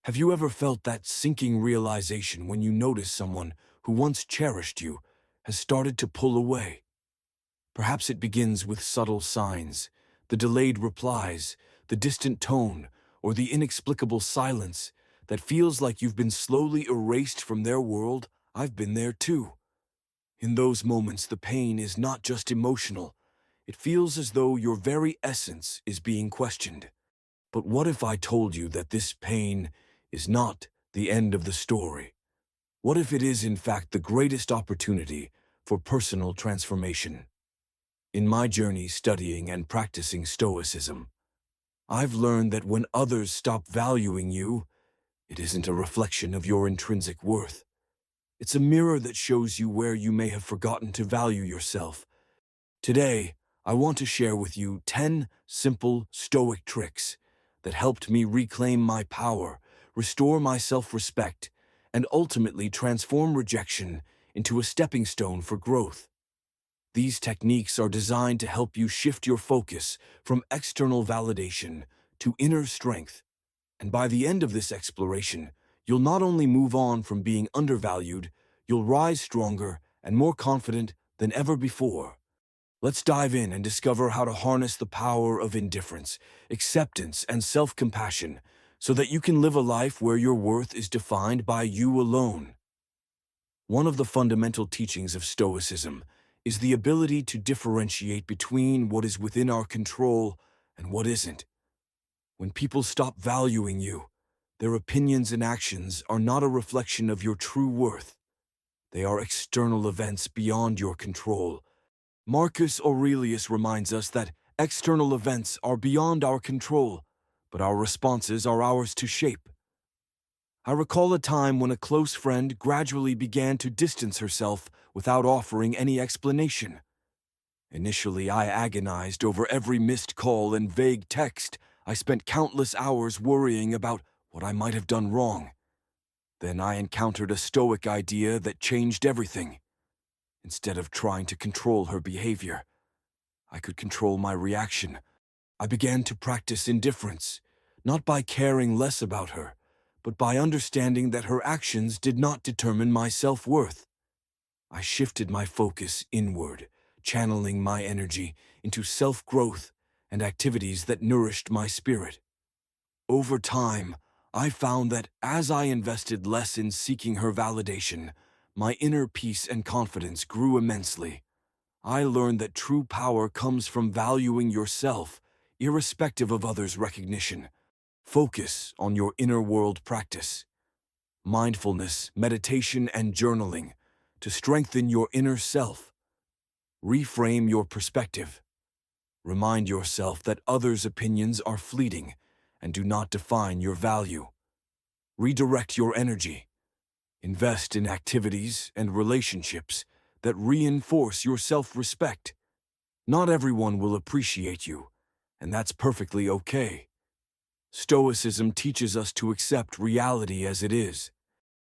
Have you ever felt that sinking realization when you notice someone who once cherished you has started to pull away? Perhaps it begins with subtle signs, the delayed replies, the distant tone, or the inexplicable silence that feels like you've been slowly erased from their world. I've been there too. In those moments, the pain is not just emotional. It feels as though your very essence is being questioned. But what if I told you that this pain is not the end of the story? What if it is, in fact, the greatest opportunity for personal transformation? In my journey studying and practicing Stoicism, I've learned that when others stop valuing you, it isn't a reflection of your intrinsic worth. It's a mirror that shows you where you may have forgotten to value yourself. Today, I want to share with you 10 simple Stoic tricks that helped me reclaim my power, restore my self-respect, and ultimately transform rejection into a stepping stone for growth. These techniques are designed to help you shift your focus from external validation to inner strength. And by the end of this exploration, you'll not only move on from being undervalued, you'll rise stronger and more confident than ever before. Let's dive in and discover how to harness the power of indifference, acceptance, and self-compassion so that you can live a life where your worth is defined by you alone. One of the fundamental teachings of Stoicism is the ability to differentiate between what is within our control and what isn't. When people stop valuing you, their opinions and actions are not a reflection of your true worth. They are external events beyond your control. Marcus Aurelius reminds us that external events are beyond our control, but our responses are ours to shape. I recall a time when a close friend gradually began to distance herself without offering any explanation. Initially, I agonized over every missed call and vague text. I spent countless hours worrying about what I might have done wrong. Then I encountered a Stoic idea that changed everything. Instead of trying to control her behavior, I could control my reaction. I began to practice indifference, not by caring less about her, but by understanding that her actions did not determine my self-worth. I shifted my focus inward, channeling my energy into self-growth and activities that nourished my spirit. Over time, I found that as I invested less in seeking her validation, my inner peace and confidence grew immensely. I learned that true power comes from valuing yourself, irrespective of others' recognition. Focus on your inner world practice, mindfulness, meditation, and journaling to strengthen your inner self. Reframe your perspective. Remind yourself that others' opinions are fleeting and do not define your value. Redirect your energy. Invest in activities and relationships that reinforce your self-respect. Not everyone will appreciate you, and that's perfectly okay. Stoicism teaches us to accept reality as it is.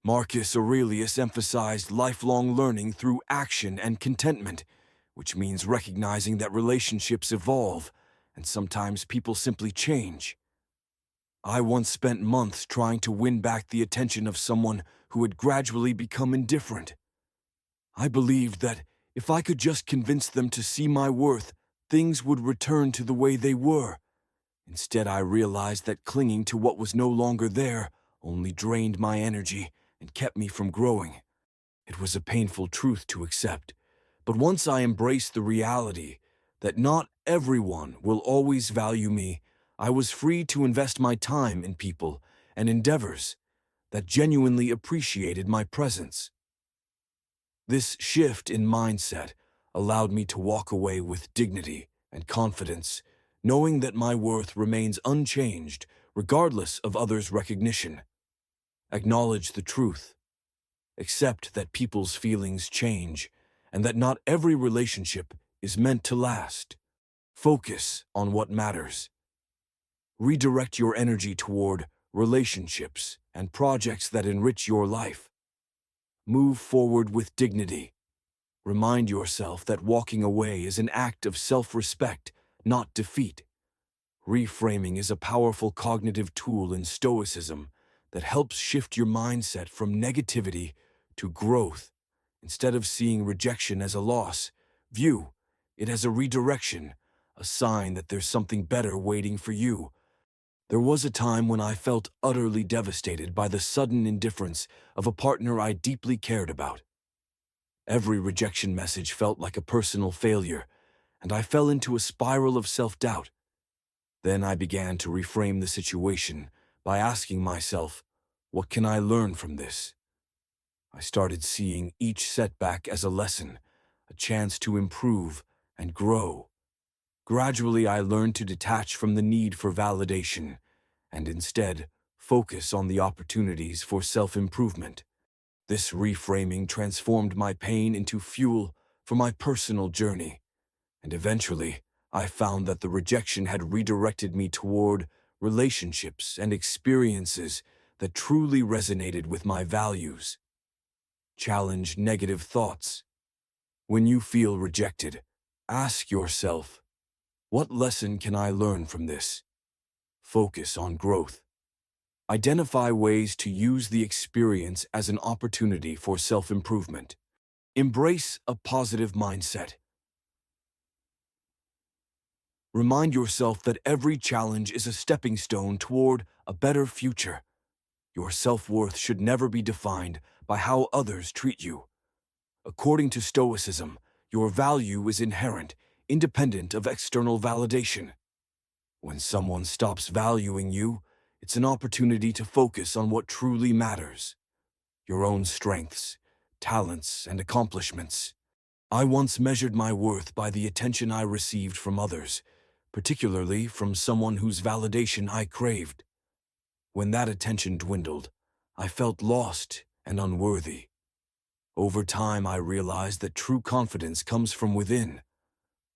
Marcus Aurelius emphasized lifelong learning through action and contentment, which means recognizing that relationships evolve, and sometimes people simply change. I once spent months trying to win back the attention of someone who had gradually become indifferent. I believed that if I could just convince them to see my worth, things would return to the way they were. Instead, I realized that clinging to what was no longer there only drained my energy and kept me from growing. It was a painful truth to accept, but once I embraced the reality that not everyone will always value me, I was free to invest my time in people and endeavors that genuinely appreciated my presence. This shift in mindset allowed me to walk away with dignity and confidence, knowing that my worth remains unchanged regardless of others' recognition. Acknowledge the truth. Accept that people's feelings change and that not every relationship is meant to last. Focus on what matters. Redirect your energy toward relationships and projects that enrich your life. Move forward with dignity. Remind yourself that walking away is an act of self-respect, not defeat. Reframing is a powerful cognitive tool in Stoicism that helps shift your mindset from negativity to growth. Instead of seeing rejection as a loss, view it as a redirection, a sign that there's something better waiting for you. There was a time when I felt utterly devastated by the sudden indifference of a partner I deeply cared about. Every rejection message felt like a personal failure, and I fell into a spiral of self-doubt. Then I began to reframe the situation by asking myself, what can I learn from this? I started seeing each setback as a lesson, a chance to improve and grow. Gradually, I learned to detach from the need for validation and instead focus on the opportunities for self-improvement. This reframing transformed my pain into fuel for my personal journey, and eventually, I found that the rejection had redirected me toward relationships and experiences that truly resonated with my values. Challenge negative thoughts. When you feel rejected, ask yourself, what lesson can I learn from this? Focus on growth. Identify ways to use the experience as an opportunity for self-improvement. Embrace a positive mindset. Remind yourself that every challenge is a stepping stone toward a better future. Your self-worth should never be defined by how others treat you. According to Stoicism, your value is inherent, independent of external validation. When someone stops valuing you, it's an opportunity to focus on what truly matters: your own strengths, talents, and accomplishments. I once measured my worth by the attention I received from others, particularly from someone whose validation I craved. When that attention dwindled, I felt lost and unworthy. Over time, I realized that true confidence comes from within.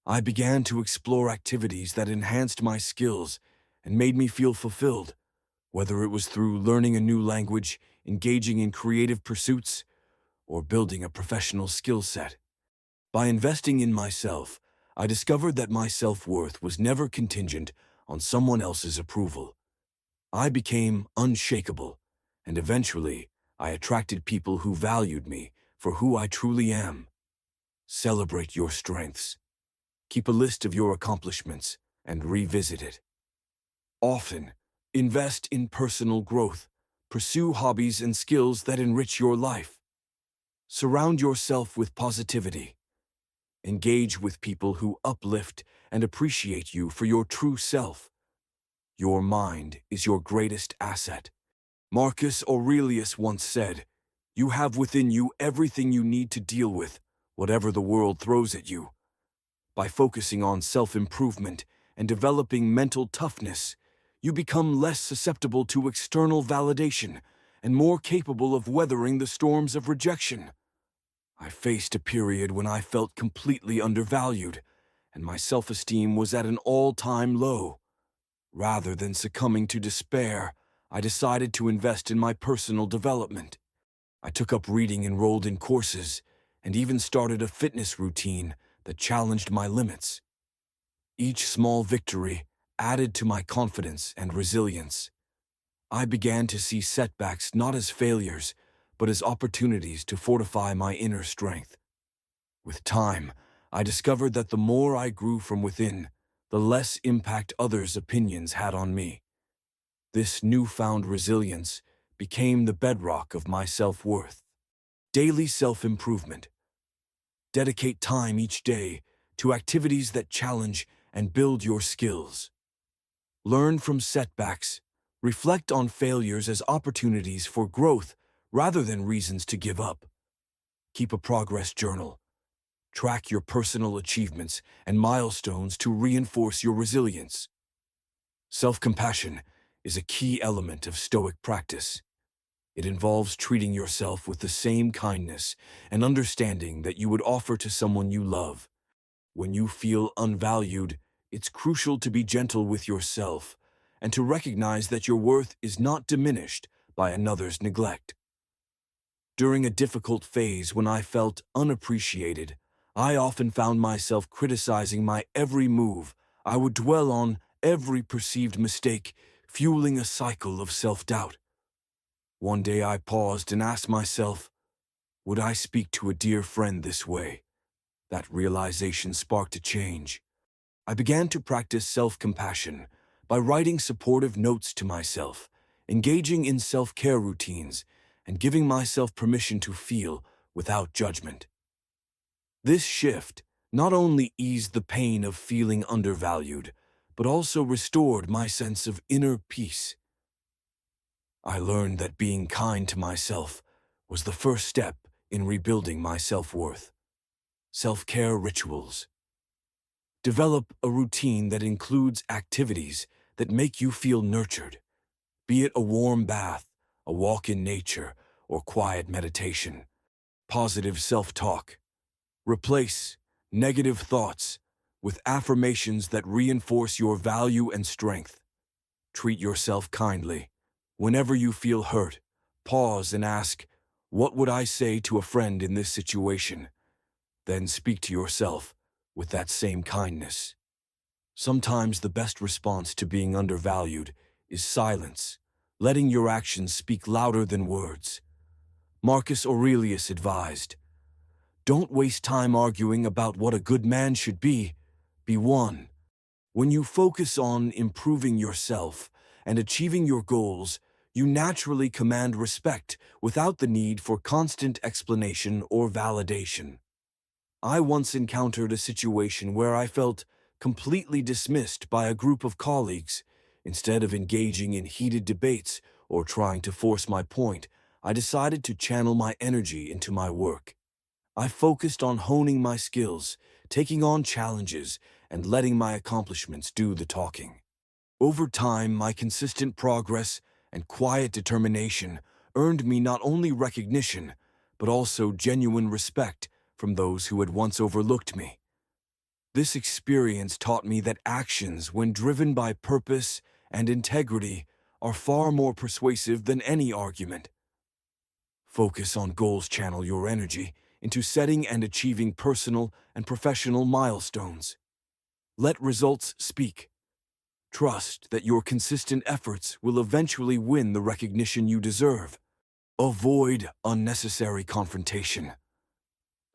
I began to explore activities that enhanced my skills and made me feel fulfilled, whether it was through learning a new language, engaging in creative pursuits, or building a professional skill set. By investing in myself, I discovered that my self-worth was never contingent on someone else's approval. I became unshakable, and eventually, I attracted people who valued me for who I truly am. Celebrate your strengths. Keep a list of your accomplishments and revisit it. Often, invest in personal growth. Pursue hobbies and skills that enrich your life. Surround yourself with positivity. Engage with people who uplift and appreciate you for your true self. Your mind is your greatest asset. Marcus Aurelius once said, "You have within you everything you need to deal with whatever the world throws at you." By focusing on self-improvement and developing mental toughness, you become less susceptible to external validation and more capable of weathering the storms of rejection. I faced a period when I felt completely undervalued, and my self-esteem was at an all-time low. Rather than succumbing to despair, I decided to invest in my personal development. I took up reading, enrolled in courses, and even started a fitness routine that challenged my limits. Each small victory added to my confidence and resilience. I began to see setbacks not as failures, but as opportunities to fortify my inner strength. With time, I discovered that the more I grew from within, the less impact others' opinions had on me. This newfound resilience became the bedrock of my self-worth. Daily self-improvement. Dedicate time each day to activities that challenge and build your skills. Learn from setbacks. Reflect on failures as opportunities for growth rather than reasons to give up. Keep a progress journal. Track your personal achievements and milestones to reinforce your resilience. Self-compassion is a key element of Stoic practice. It involves treating yourself with the same kindness and understanding that you would offer to someone you love. When you feel unvalued, it's crucial to be gentle with yourself and to recognize that your worth is not diminished by another's neglect. During a difficult phase when I felt unappreciated, I often found myself criticizing my every move. I would dwell on every perceived mistake, fueling a cycle of self-doubt. One day I paused and asked myself, would I speak to a dear friend this way? That realization sparked a change. I began to practice self-compassion by writing supportive notes to myself, engaging in self-care routines, and giving myself permission to feel without judgment. This shift not only eased the pain of feeling undervalued, but also restored my sense of inner peace. I learned that being kind to myself was the first step in rebuilding my self-worth. Self-care rituals. Develop a routine that includes activities that make you feel nurtured, be it a warm bath, a walk in nature, or quiet meditation. Positive self-talk. Replace negative thoughts with affirmations that reinforce your value and strength. Treat yourself kindly. Whenever you feel hurt, pause and ask, what would I say to a friend in this situation? Then speak to yourself with that same kindness. Sometimes the best response to being undervalued is silence, letting your actions speak louder than words. Marcus Aurelius advised, don't waste time arguing about what a good man should be one. When you focus on improving yourself and achieving your goals, you naturally command respect without the need for constant explanation or validation. I once encountered a situation where I felt completely dismissed by a group of colleagues. Instead of engaging in heated debates or trying to force my point, I decided to channel my energy into my work. I focused on honing my skills, taking on challenges, and letting my accomplishments do the talking. Over time, my consistent progress and quiet determination earned me not only recognition, but also genuine respect from those who had once overlooked me. This experience taught me that actions, when driven by purpose and integrity, are far more persuasive than any argument. Focus on goals, channel your energy into setting and achieving personal and professional milestones. Let results speak. Trust that your consistent efforts will eventually win the recognition you deserve. Avoid unnecessary confrontation.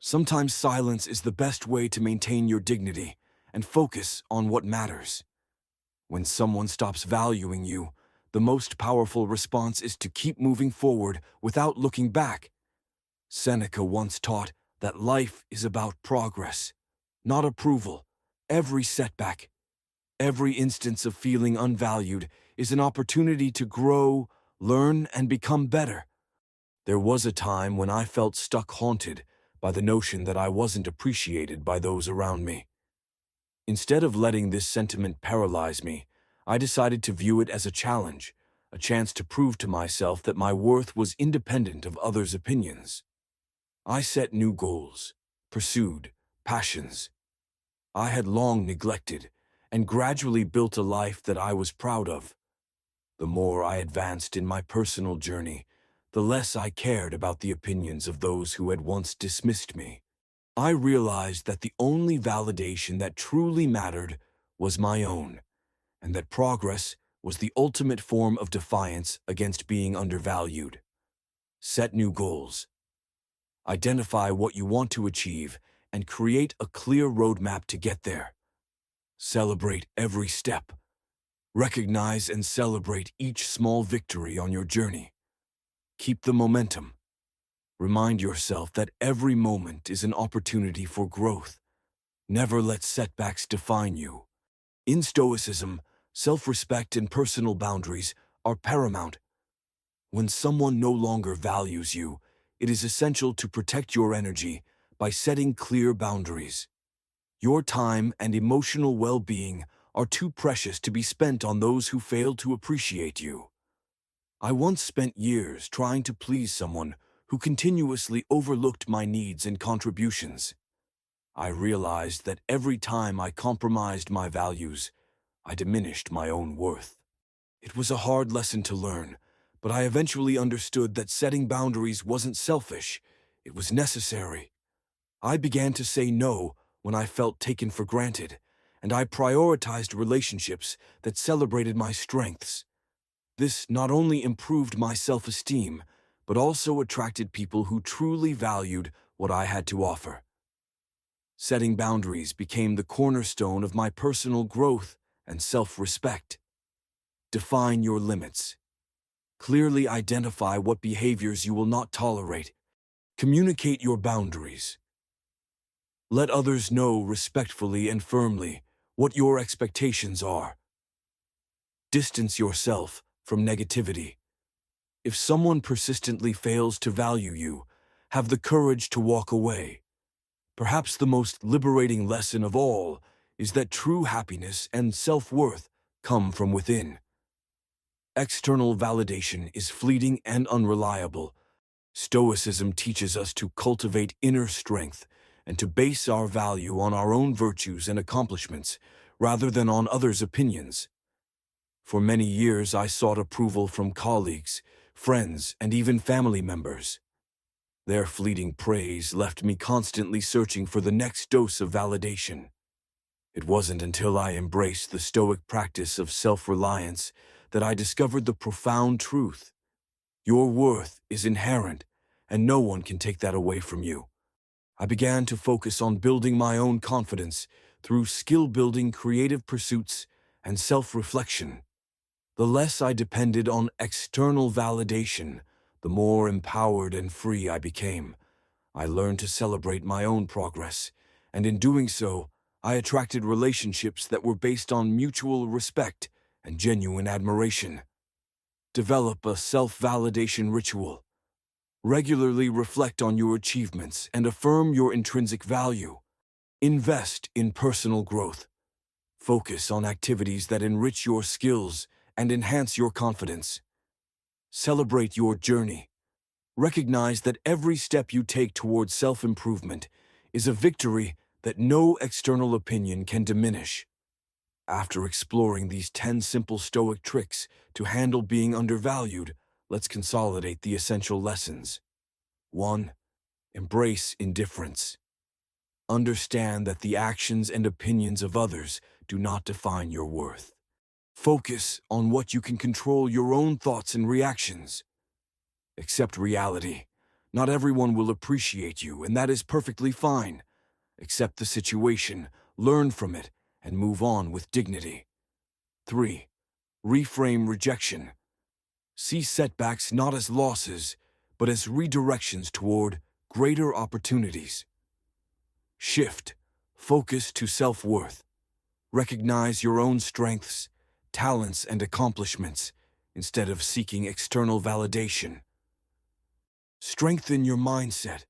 Sometimes silence is the best way to maintain your dignity and focus on what matters. When someone stops valuing you, the most powerful response is to keep moving forward without looking back. Seneca once taught that life is about progress, not approval. Every setback, every instance of feeling unvalued is an opportunity to grow, learn, and become better. There was a time when I felt stuck, haunted by the notion that I wasn't appreciated by those around me. Instead of letting this sentiment paralyze me, I decided to view it as a challenge, a chance to prove to myself that my worth was independent of others' opinions. I set new goals, pursued passions I had long neglected, and gradually built a life that I was proud of. The more I advanced in my personal journey, the less I cared about the opinions of those who had once dismissed me. I realized that the only validation that truly mattered was my own, and that progress was the ultimate form of defiance against being undervalued. Set new goals. Identify what you want to achieve and create a clear roadmap to get there. Celebrate every step. Recognize and celebrate each small victory on your journey. Keep the momentum. Remind yourself that every moment is an opportunity for growth. Never let setbacks define you. In Stoicism, self-respect and personal boundaries are paramount. When someone no longer values you, it is essential to protect your energy by setting clear boundaries. Your time and emotional well-being are too precious to be spent on those who fail to appreciate you. I once spent years trying to please someone who continuously overlooked my needs and contributions. I realized that every time I compromised my values, I diminished my own worth. It was a hard lesson to learn, but I eventually understood that setting boundaries wasn't selfish, it was necessary. I began to say no when I felt taken for granted, and I prioritized relationships that celebrated my strengths. This not only improved my self-esteem, but also attracted people who truly valued what I had to offer. Setting boundaries became the cornerstone of my personal growth and self-respect. Define your limits. Clearly identify what behaviors you will not tolerate. Communicate your boundaries. Let others know respectfully and firmly what your expectations are. Distance yourself from negativity. If someone persistently fails to value you, have the courage to walk away. Perhaps the most liberating lesson of all is that true happiness and self-worth come from within. External validation is fleeting and unreliable. Stoicism teaches us to cultivate inner strength and to base our value on our own virtues and accomplishments rather than on others' opinions. For many years, I sought approval from colleagues, friends, and even family members. Their fleeting praise left me constantly searching for the next dose of validation. It wasn't until I embraced the Stoic practice of self-reliance that I discovered the profound truth. Your worth is inherent, and no one can take that away from you. I began to focus on building my own confidence through skill-building, creative pursuits, and self-reflection. The less I depended on external validation, the more empowered and free I became. I learned to celebrate my own progress, and in doing so, I attracted relationships that were based on mutual respect and genuine admiration. Develop a self-validation ritual. Regularly reflect on your achievements and affirm your intrinsic value. Invest in personal growth. Focus on activities that enrich your skills and enhance your confidence. Celebrate your journey. Recognize that every step you take towards self-improvement is a victory that no external opinion can diminish. After exploring these 10 simple Stoic tricks to handle being undervalued, let's consolidate the essential lessons. 1. Embrace indifference. Understand that the actions and opinions of others do not define your worth. Focus on what you can control, your own thoughts and reactions. Accept reality. Not everyone will appreciate you, and that is perfectly fine. Accept the situation, learn from it, and move on with dignity. 3. Reframe rejection. See setbacks not as losses, but as redirections toward greater opportunities. Shift. Focus to self-worth. Recognize your own strengths, talents, and accomplishments instead of seeking external validation. Strengthen your mindset.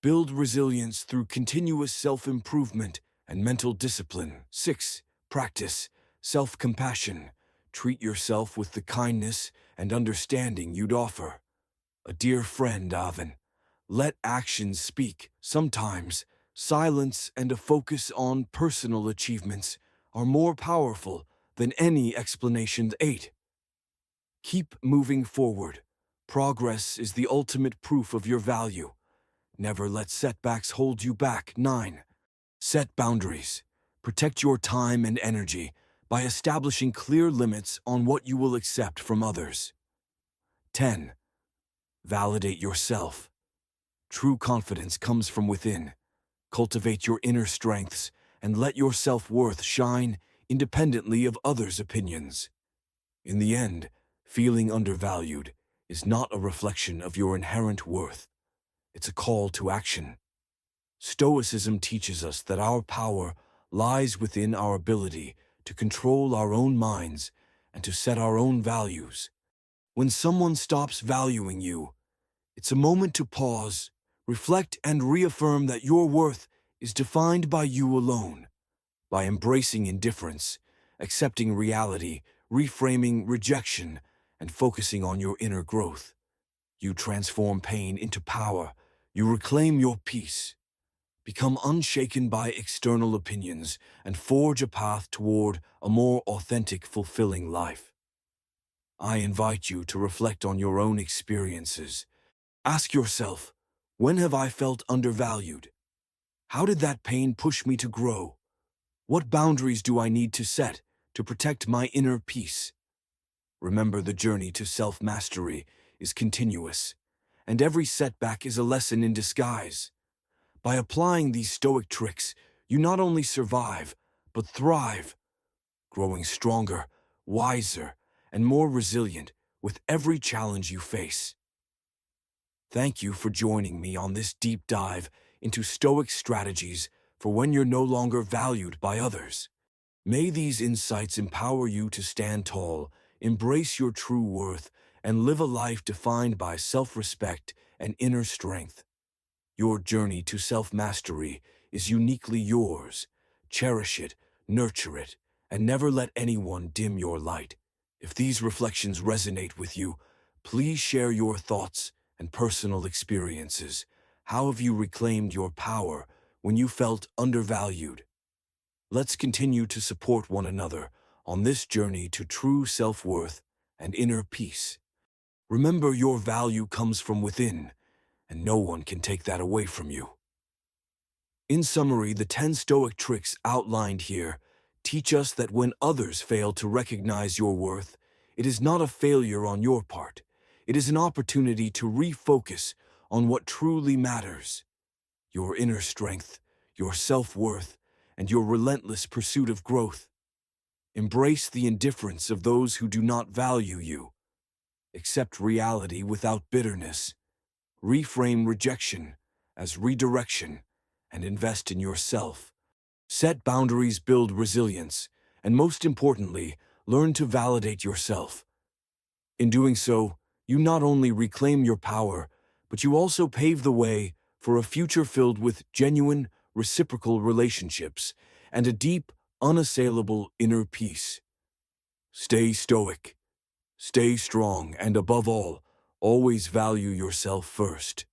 Build resilience through continuous self-improvement and mental discipline. 6. Practice self-compassion. Treat yourself with the kindness and understanding you'd offer a dear friend, Avin. Let actions speak. Sometimes, silence and a focus on personal achievements are more powerful than any explanation. 8. Keep moving forward. Progress is the ultimate proof of your value. Never let setbacks hold you back. 9. Set boundaries. Protect your time and energy by establishing clear limits on what you will accept from others. 10. Validate yourself. True confidence comes from within. Cultivate your inner strengths and let your self-worth shine independently of others' opinions. In the end, feeling undervalued is not a reflection of your inherent worth. It's a call to action. Stoicism teaches us that our power lies within our ability to control our own minds and to set our own values. When someone stops valuing you, it's a moment to pause, reflect, and reaffirm that your worth is defined by you alone. By embracing indifference, accepting reality, reframing rejection, and focusing on your inner growth, you transform pain into power. You reclaim your peace, become unshaken by external opinions, and forge a path toward a more authentic, fulfilling life. I invite you to reflect on your own experiences. Ask yourself, when have I felt undervalued? How did that pain push me to grow? What boundaries do I need to set to protect my inner peace? Remember, the journey to self-mastery is continuous, and every setback is a lesson in disguise. By applying these Stoic tricks, you not only survive, but thrive, growing stronger, wiser, and more resilient with every challenge you face. Thank you for joining me on this deep dive into Stoic strategies for when you're no longer valued by others. May these insights empower you to stand tall, embrace your true worth, and live a life defined by self-respect and inner strength. Your journey to self-mastery is uniquely yours. Cherish it, nurture it, and never let anyone dim your light. If these reflections resonate with you, please share your thoughts and personal experiences. How have you reclaimed your power when you felt undervalued? Let's continue to support one another on this journey to true self-worth and inner peace. Remember, your value comes from within, and no one can take that away from you. In summary, the 10 Stoic tricks outlined here teach us that when others fail to recognize your worth, it is not a failure on your part. It is an opportunity to refocus on what truly matters: your inner strength, your self-worth, and your relentless pursuit of growth. Embrace the indifference of those who do not value you. Accept reality without bitterness. Reframe rejection as redirection, and invest in yourself. Set boundaries, build resilience, and most importantly, learn to validate yourself. In doing so, you not only reclaim your power, but you also pave the way for a future filled with genuine, reciprocal relationships and a deep, unassailable inner peace. Stay stoic, stay strong, and above all, always value yourself first.